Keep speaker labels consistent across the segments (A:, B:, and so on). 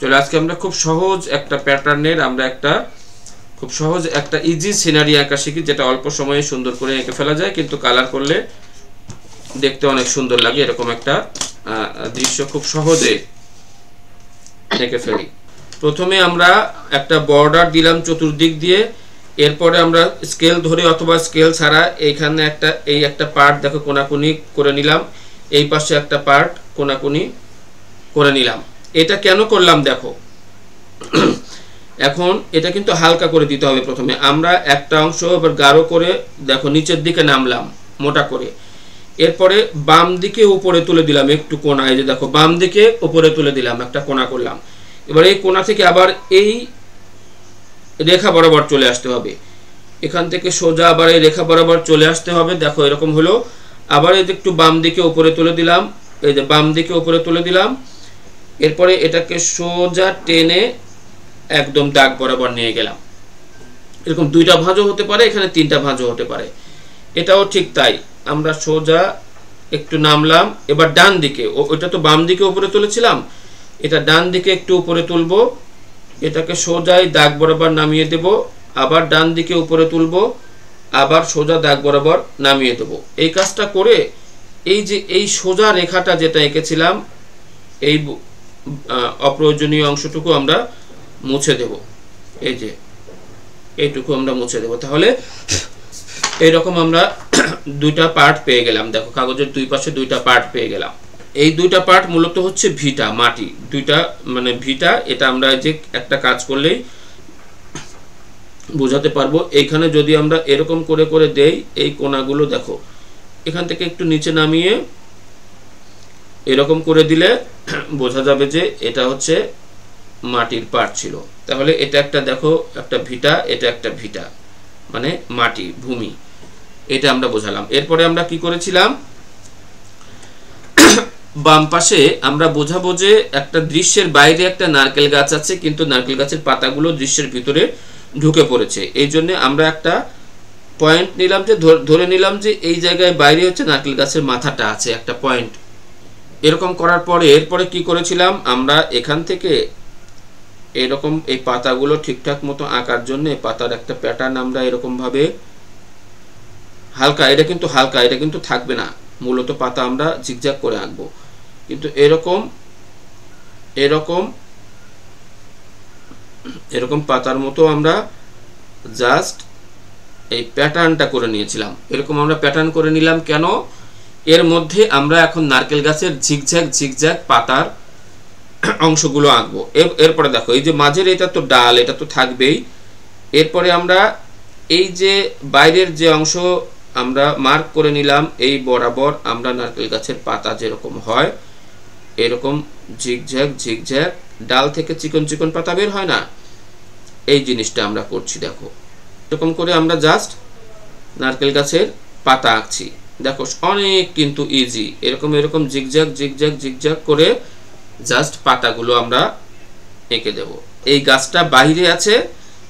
A: চলো আজকে আমরা খুব সহজ একটা প্যাটার্নের আমরা একটা খুব সহজ একটা ইজি সিনারি আঁকা শিখি, যেটা অল্প সময়ে সুন্দর করে এঁকে ফেলা যায়, কিন্তু কালার করলে দেখতে অনেক সুন্দর লাগে। এরকম একটা দৃশ্য খুব সহজে এঁকে ফেলি। প্রথমে আমরা একটা বর্ডার দিলাম চতুর্দিক দিয়ে, এরপরে আমরা স্কেল ধরে অথবা স্কেল ছাড়া এইখানে একটা পার্ট দেখো কোনাকুনি করে নিলাম, এই পাশে একটা পার্ট কোনাকুনি করে নিলাম। এটা কেন করলাম দেখো, এখন এটা কিন্তু হালকা করে দিতে হবে। প্রথমে আমরা একটা অংশ এবার গাঢ় করে দেখো নিচের দিকে নামলাম মোটা করে, এরপরে বাম দিকে উপরে তুলে দিলাম একটু কোনা, এই যে দেখো বাম দিকে উপরে তুলে দিলাম, একটা কোনা করলাম। এবার এই কোনা থেকে আবার এই রেখা বরাবর চলে আসতে হবে, এখান থেকে সোজা আবার এই রেখা বরাবর চলে আসতে হবে। দেখো এরকম হলো। আবার এই যে একটু বাম দিকে উপরে তুলে দিলাম, এই যে বাম দিকে উপরে তুলে দিলাম, এরপরে এটাকে সোজা টেনে একদম দাগ বরাবর নিয়ে গেলাম। এরকম দুইটা ভাঁজও হতে পারে, এখানে তিনটা ভাঁজও হতে পারে, এটাও ঠিক তাই। আমরা সোজা একটু নামলাম, এবার ডান দিকে, ওইটা তো বাম দিকে উপরে তুলেছিলাম, এটা ডান দিকে একটু উপরে তুলবো, এটাকে সোজাই দাগ বরাবর নামিয়ে দেব, আবার ডান দিকে উপরে তুলবো, আবার সোজা দাগ বরাবর নামিয়ে দেব। এই কাজটা করে এই যে এই সোজা রেখাটা যেটা এঁকেছিলাম, এই অপ্রয়োজনীয় অংশটুকু আমরা মুছে দেব, এই যে এইটুকু আমরা মুছে দেব। তাহলে এইরকম আমরা দুইটা পার্ট পেয়ে গেলাম। দেখো কাগজের দুই পাশে দুইটা পার্ট পেয়ে গেলাম। এই দুইটা পার্ট মূলত হচ্ছে ভিটা, মাটি দুইটা, মানে ভিটা। এটা আমরা যে একটা কাজ করলেই বোঝাতে পারবো। এইখানে যদি আমরা এরকম করে করে দেই, এই কোণাগুলো দেখো এখান থেকে একটু নিচে নামিয়ে এরকম করে দিলে বোঝা যাবে যে এটা হচ্ছে মাটির পার্ট ছিল। তাহলে এটা একটা দেখো একটা ভিটা, এটা একটা ভিটা, মানে মাটি ভূমি, এটা আমরা বোঝালাম। এরপরে আমরা কি করেছিলাম, বাম পাশে আমরা বোঝাবো যে একটা দৃশ্যের বাইরে একটা নারকেল গাছ আছে, কিন্তু নারকেল গাছের পাতাগুলো দৃশ্যের ভিতরে ঢুকে পড়েছে। এই জন্য আমরা একটা পয়েন্ট নিলাম, যে ধরে নিলাম যে এই জায়গায় বাইরে হচ্ছে নারকেল গাছের মাথাটা আছে, একটা পয়েন্ট। এরকম করার পরে এরপরে কি করেছিলাম, আমরা এখান থেকে এরকম এই পাতাগুলো ঠিকঠাক মতো আঁকার জন্য পাতার একটা প্যাটার্ন আমরা এরকম ভাবে হালকা, এটা কিন্তু হালকা, এটা কিন্তু থাকবে না, মূলত পাতা আমরা জিগজ্যাগ করে আঁকবো, কিন্তু এরকম এরকম এরকম পাতার মতো আমরা জাস্ট এই প্যাটার্নটা করে নিয়েছিলাম। এরকম আমরা প্যাটার্ন করে নিলাম কেন, এর মধ্যে আমরা এখন নারকেল গাছের ঝিকঝ্যাক ঝিকঝ্যাক পাতার অংশগুলো আঁকবো। এরপরে দেখো এই যে মাঝের এটা তো ডাল, এটা তো থাকবেই। এরপরে আমরা এই যে বাইরের যে অংশ আমরা মার্ক করে নিলাম, এই বরাবর আমরা নারকেল গাছের পাতা যেরকম হয় এরকম ঝিকঝ্যাক ঝিকঝ্যাক, ডাল থেকে চিকন চিকন পাতা বের হয় না, এই জিনিসটা আমরা করছি। দেখো এরকম করে আমরা জাস্ট নারকেল গাছের পাতা আঁকছি। দেখো অনেক কিন্তু ইজি, এরকম এরকম জিগজ্যাগ জিগজ্যাগ জিগজ্যাগ করে জাস্ট পাতাগুলো আমরা এঁকে দেব। এই গাছটা বাইরে আছে,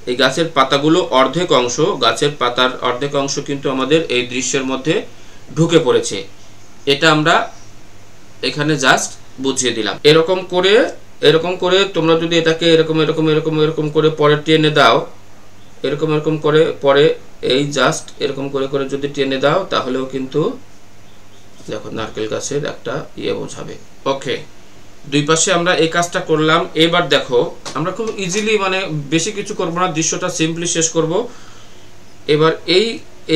A: এই গাছের পাতাগুলো অর্ধেক অংশ, গাছের পাতার অর্ধেক অংশ কিন্তু আমাদের এই দৃশ্যের মধ্যে ঢুকে পড়েছে, এটা আমরা এখানে জাস্ট বুঝিয়ে দিলাম। এরকম করে তোমরা যদি এটাকে এরকম এরকম এরকম এরকম করে পরে টেনে দাও, এরকম এরকম করে পরে এই জাস্ট এরকম করে করে যদি টেনে দাও, তাহলেও কিন্তু দেখো নারকেল গাছের একটা ইয়ে বোঝাবে। ওকে, দুই পাশে আমরা এই কাজটা করলাম। এবার দেখো আমরা খুব ইজিলি, মানে বেশি কিছু করবো না, দৃশ্যটা সিম্পলি শেষ করব। এবার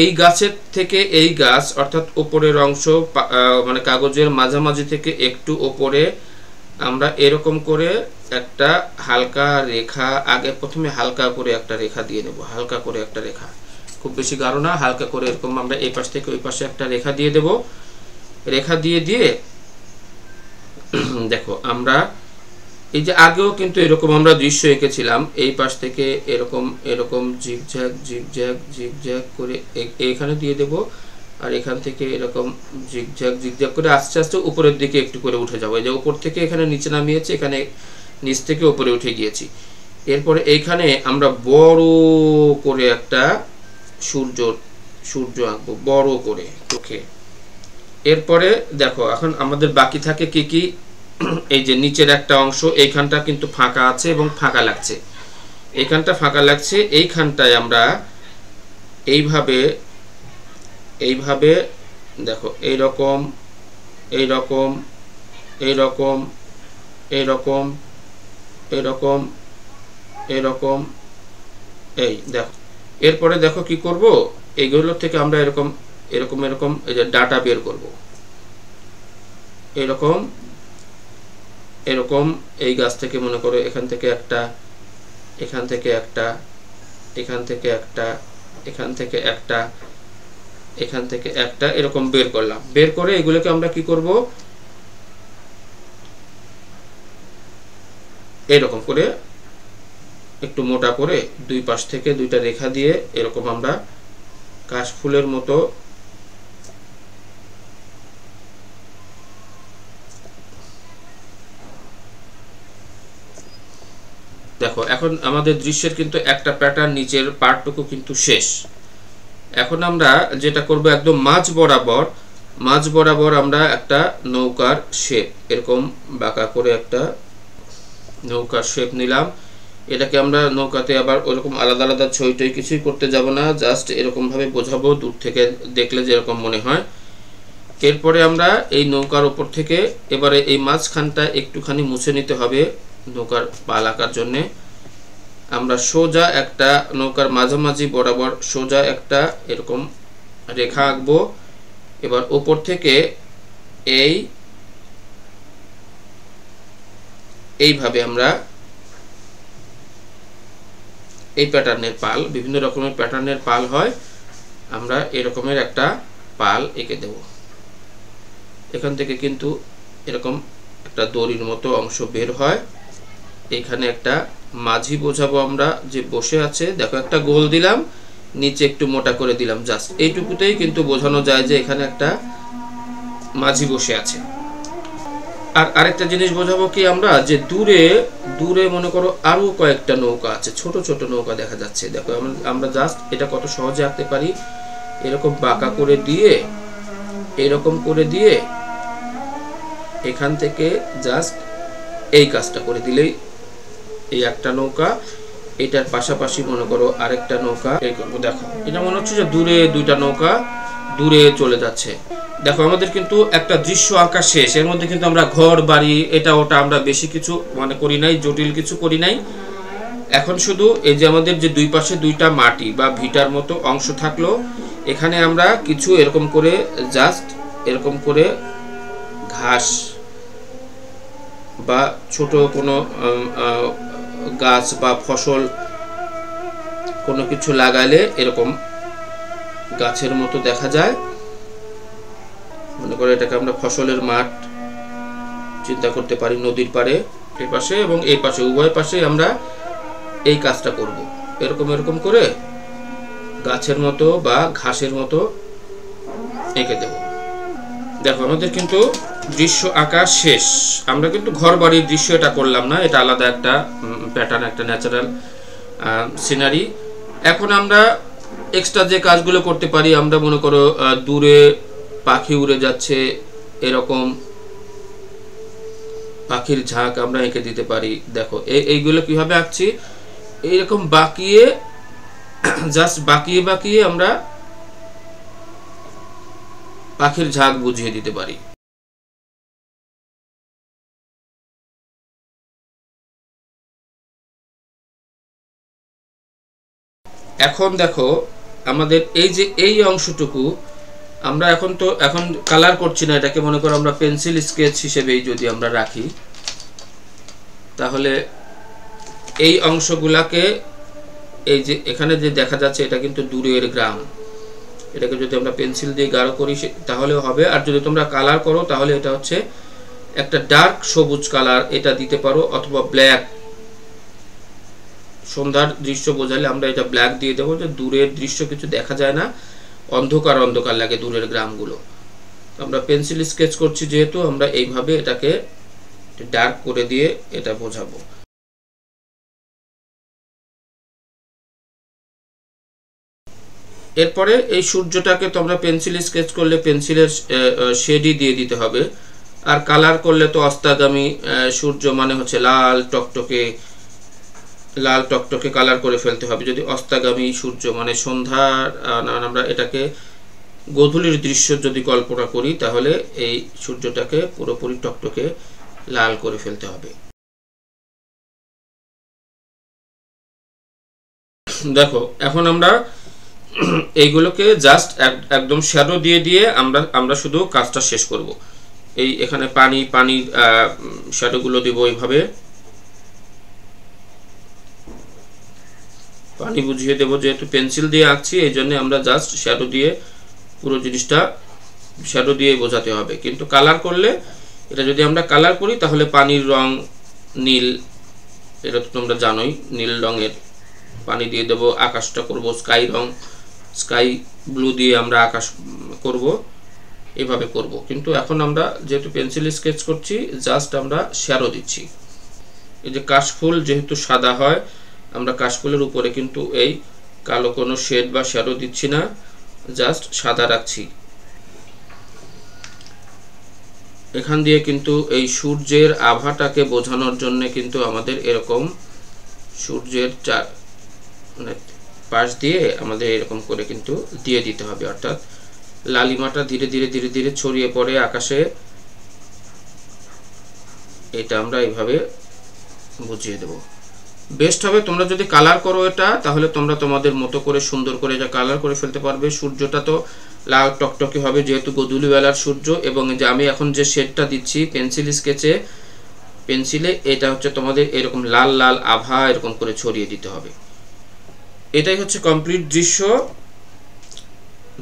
A: এই গাছের থেকে এই গাছ অর্থাৎ উপরের অংশ, মানে কাগজের মাঝামাঝি থেকে একটু উপরে আমরা এরকম করে একটা হালকা রেখা, আগে প্রথমে হালকা করে একটা রেখা দিয়ে নেব, হালকা করে একটা রেখা, খুব বেশি গাঢ় না, হালকা করে এরকম আমরা এই পাশ থেকে ওই পাশে একটা রেখা দিয়ে দেব। রেখা দিয়ে দিয়ে দেখো আমরা এই যে আগেও কিন্তু এরকম আমরা দৃশ্য এঁকেছিলাম, এই পাশ থেকে এরকম এরকম জিগজ্যাগ জিগজ্যাগ জিগজ্যাগ করে এখানে দিয়ে দেব, আর এখান থেকে এরকম জিগজ্যাগ জিগজ্যাগ করে আস্তে আস্তে উপরের দিকে একটু করে উঠে যাবো। এই যে উপর থেকে এখানে নিচে নামিয়েছি, এখানে নিচ থেকে উপরে উঠে গিয়েছি। এরপরে এইখানে আমরা বড় করে একটা সূর্য আঁকবো বড় করে। ওকে, এরপরে দেখো এখন আমাদের বাকি থাকে কি কি, এই যে নিচের একটা অংশ এইখানটা কিন্তু ফাঁকা আছে এবং ফাঁকা লাগছে, এইখানটা ফাঁকা লাগছে, এইখানটায় আমরা এইভাবে এইভাবে দেখো এইরকম এইরকম এইরকম এইরকম এরকম এরকম এই দেখো। এরপরে দেখো কি করব, এইগুলো থেকে আমরা এরকম এরকম এরকম এই যে ডাটা বের করব, এরকম এরকম এই গাছ থেকে মনে করো এখান থেকে একটা, এখান থেকে একটা, এখান থেকে একটা, এখান থেকে একটা, এখান থেকে একটা, এরকম বের করলাম। বের করে এগুলোকে আমরা কি করব, এরকম করে একটু মোটা করে দুই পাশ থেকে দুইটা রেখা দিয়ে এরকম আমরা কাশফুলের মতো দেখো। এখন আমাদের দৃশ্যের কিন্তু একটা প্যাটার্ন, নিচের পার্টটুকু কিন্তু শেষ। এখন আমরা যেটা করব, একদম মাঝ বরাবর আমরা একটা নৌকার শেপ, এরকম বাঁকা করে একটা নৌকার শেপ নিলাম। এটাকে আমরা নৌকাতে আবার ওরকম আলাদা আলাদা ছই টই কিছুই করতে যাব না, জাস্ট এরকম ভাবে বোঝাবো দূর থেকে দেখলে যেরকম মনে হয়। এরপরে আমরা এই নৌকার উপর থেকে এবারে এই মাঝখানটা একটুখানি মুছে নিতে হবে নৌকার পাল আঁকার জন্যে। আমরা সোজা একটা নৌকার মাঝামাঝি বরাবর সোজা একটা এরকম রেখা আঁকবো। এবার উপর থেকে এইভাবে আমরা এই প্যাটার্নের পাল, বিভিন্ন রকমের প্যাটার্নের পাল হয়, আমরা এরকমের একটা পাল এঁকে দেব। এখান থেকে কিন্তু এরকম একটা দড়ির মতো অংশ বের হয়। এখানে একটা মাঝি বোঝাবো আমরা, যে বসে আছে, দেখো একটা গোল দিলাম, নিচে একটু মোটা করে দিলাম, জাস্ট এইটুকুতেই কিন্তু বোঝানো যায় যে এখানে একটা মাঝি বসে আছে। আর আরেকটা জিনিস বোঝাবো কি আমরা, যে দূরে দূরে মনে করো আরো কয়েকটা নৌকা আছে, ছোট ছোট নৌকা দেখা যাচ্ছে। দেখো আমরা জাস্ট এটা কত সহজে আঁকতে পারি, এরকম বাঁকা করে দিয়ে, এরকম করে দিয়ে এখান থেকে জাস্ট এই কাজটা করে দিলেই এই একটা নৌকা, এটার পাশাপাশি মনে করো আরেকটা নৌকা এই করবো। দেখো এটা মনে হচ্ছে যে দূরে দুইটা নৌকা দূরে চলে যাচ্ছে। দেখো আমাদের কিন্তু একটা দৃশ্য আঁকা শেষ। এর মধ্যে কিন্তু আমরা ঘর বাড়ি এটা ওটা আমরা বেশি কিছু মনে করি নাই, জটিল কিছু করি নাই। এখন শুধু এই যে আমাদের যে দুই পাশে দুইটা মাটি বা ভিটার মতো অংশ থাকলো, এখানে আমরা কিছু এরকম করে জাস্ট এরকম করে ঘাস বা ছোট কোনো গাছ বা ফসল কোনো কিছু লাগাইলে এরকম গাছের মতো দেখা যায়। মনে করো এটাকে আমরা ফসলের মাঠ চিন্তা করতে পারি, নদীর পাড়ে এই পাশে এবং এই পাশে উভয় পাশে আমরা এই কাজটা করব। এরকম এরকম করে গাছের মতো বা ঘাসের মতো এঁকে দেব। দেখো আমাদের কিন্তু দৃশ্য আঁকা শেষ। আমরা কিন্তু ঘর বাড়ির দৃশ্য এটা করলাম না, এটা আলাদা একটা প্যাটার্ন, একটা ন্যাচারাল সিনারি। এখন আমরা এক্সট্রা যে কাজগুলো করতে পারি, আমরা মনে করো দূরে পাখি উড়ে যাচ্ছে, এরকম পাখির ঝাঁক আমরা এঁকে দিতে পারি। দেখো এইগুলো কিভাবে আঁকছি, এইরকম বাঁকিয়ে জাস্ট বাঁকিয়ে বাঁকিয়ে আমরা পাখির ঝাঁক বুঝিয়ে দিতে পারি। এখন দেখো আমাদের এই যে এই অংশটুকু আমরা এখন কালার করছি না, এটাকে মনে করো আমরা পেন্সিল স্কেচ হিসেবেই যদি আমরা রাখি, তাহলে এই অংশগুলাকে এই যে এখানে যে দেখা যাচ্ছে এটা কিন্তু দূরের গ্রাম, এটাকে যদি আমরা পেন্সিল দিয়ে গাঢ় করি তাহলেও হবে। আর যদি তোমরা কালার করো তাহলে এটা হচ্ছে একটা ডার্ক সবুজ কালার, এটা দিতে পারো, অথবা ব্ল্যাক। সন্ধ্যার দৃশ্য বোঝালে আমরা এটা ব্ল্যাক দিয়ে দেবো, যে দূরের দৃশ্য কিছু দেখা যায় না, অন্ধকার অন্ধকার লাগে দূরের গ্রামগুলো। আমরা পেন্সিল স্কেচ করছি যেহেতু, আমরা এইভাবে এটাকে ডার্ক করে দিয়ে এটা বোঝাবো। এরপরে এই সূর্যটাকে তোমরা পেন্সিল স্কেচ করলে পেন্সিলের শেডই দিয়ে দিতে হবে। আর কালার করলে তো অস্তাগামী সূর্য মানে হচ্ছে লাল টকটকে কালার করে ফেলতে হবে। যদি অস্তাগামী সূর্য মানে সন্ধ্যার, আমরা এটাকে গোধূলির দৃশ্য যদি কল্পনা করি, তাহলে এই সূর্যটাকে পুরোপুরি টকটকে লাল করে ফেলতে হবে। দেখো এখন আমরা এইগুলোকে জাস্ট একদম শ্যাডো দিয়ে দিয়ে আমরা শুধু কাজটা শেষ করব। এই এখানে পানির শ্যাডোগুলো দিব এইভাবে, পানি বুঝিয়ে দেব। যেহেতু পেন্সিল দিয়ে আঁকছি এই জন্য আমরা জাস্ট শ্যাডো দিয়ে পুরো জিনিসটা শ্যাডো দিয়ে বোঝাতে হবে। কিন্তু কালার করলে, এটা যদি আমরা কালার করি তাহলে পানির রং নীল, এটা তো তোমরা জানোই, নীল রঙের পানি দিয়ে দেব। আকাশটা করব স্কাই ব্লু দিয়ে আমরা আকাশ করব, এভাবে করব। কিন্তু এখন আমরা যেহেতু পেন্সিল স্কেচ করছি, জাস্ট আমরা শ্যাডো দিচ্ছি। এই যে কাশফুল যেহেতু সাদা হয়, আমরা কাশফুলের উপরে কিন্তু এই কালো কোনো শেড বা শ্যাডো দিচ্ছি না, জাস্ট সাদা রাখছি। এখান দিয়ে কিন্তু এই সূর্যের আভাটাকে বোঝানোর জন্য কিন্তু আমাদের এরকম সূর্যের পাশ দিয়ে আমাদের এরকম করে কিন্তু দিয়ে দিতে হবে, অর্থাৎ লালিমাটা ধীরে ধীরে ধীরে ধীরে ছড়িয়ে পড়ে আকাশে। এটা আমরা এইভাবে বুঝিয়ে দেব। বেস্ট হবে তোমরা যদি কালার করো এটা, তাহলে তোমরা তোমাদের মতো করে সুন্দর করে এটা কালার করে ফেলতে পারবে। সূর্যটা তো লাল টকটকে হবে যেহেতু গোধূলি বেলার সূর্য। এবং যে আমি এখন যে শেডটা দিচ্ছি পেন্সিলে, এটা হচ্ছে তোমাদের এরকম লাল লাল আভা এরকম করে ছড়িয়ে দিতে হবে। এটাই হচ্ছে কমপ্লিট দৃশ্য।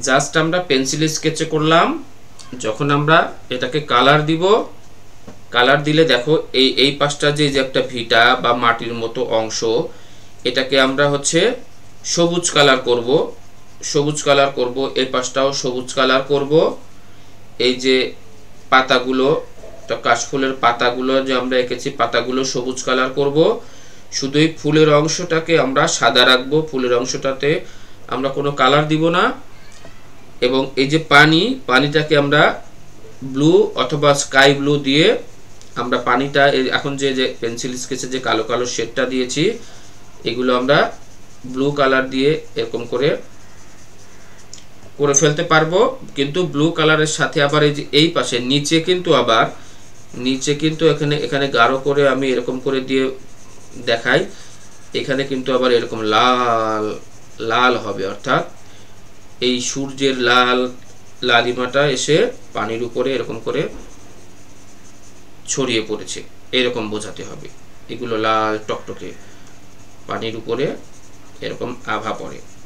A: জাস্ট আমরা পেন্সিল স্কেচে করলাম। যখন আমরা এটাকে কালার দিব, কালার দিলে দেখো এই পাশটা যে একটা ভিটা বা মাটির মতো অংশ, এটাকে আমরা হচ্ছে সবুজ কালার করব। এই পাশটাও সবুজ কালার করব। এই যে পাতাগুলো, কাশফুলের পাতাগুলো যে আমরা এঁকেছি, পাতাগুলো সবুজ কালার করব। শুধু এই ফুলের অংশটাকে আমরা সাদা রাখবো, ফুলের অংশটাতে আমরা কোনো কালার দিব না। এবং এই যে পানিটাকে আমরা ব্লু অথবা স্কাই ব্লু দিয়ে আমরা পানিটা, এখন যে পেন্সিল স্কেচে যে কালো কালো শেডটা দিয়েছি, এগুলো আমরা ব্লু কালার দিয়ে এরকম করে ফেলতে পারবো। কিন্তু ব্লু কালারের সাথে আবার এই যে এই পাশে নিচে কিন্তু এখানে গাঢ় করে আমি এরকম করে দিয়ে দেখাই। এখানে কিন্তু আবার এরকম লাল লাল হবে, অর্থাৎ এই সূর্যের লালিমাটা এসে পানির উপরে এরকম করে ছড়িয়ে পড়েছে, এরকম বোঝাতে হবে। এগুলো লাল টকটকে পানির উপরে এরকম আভা পড়ে।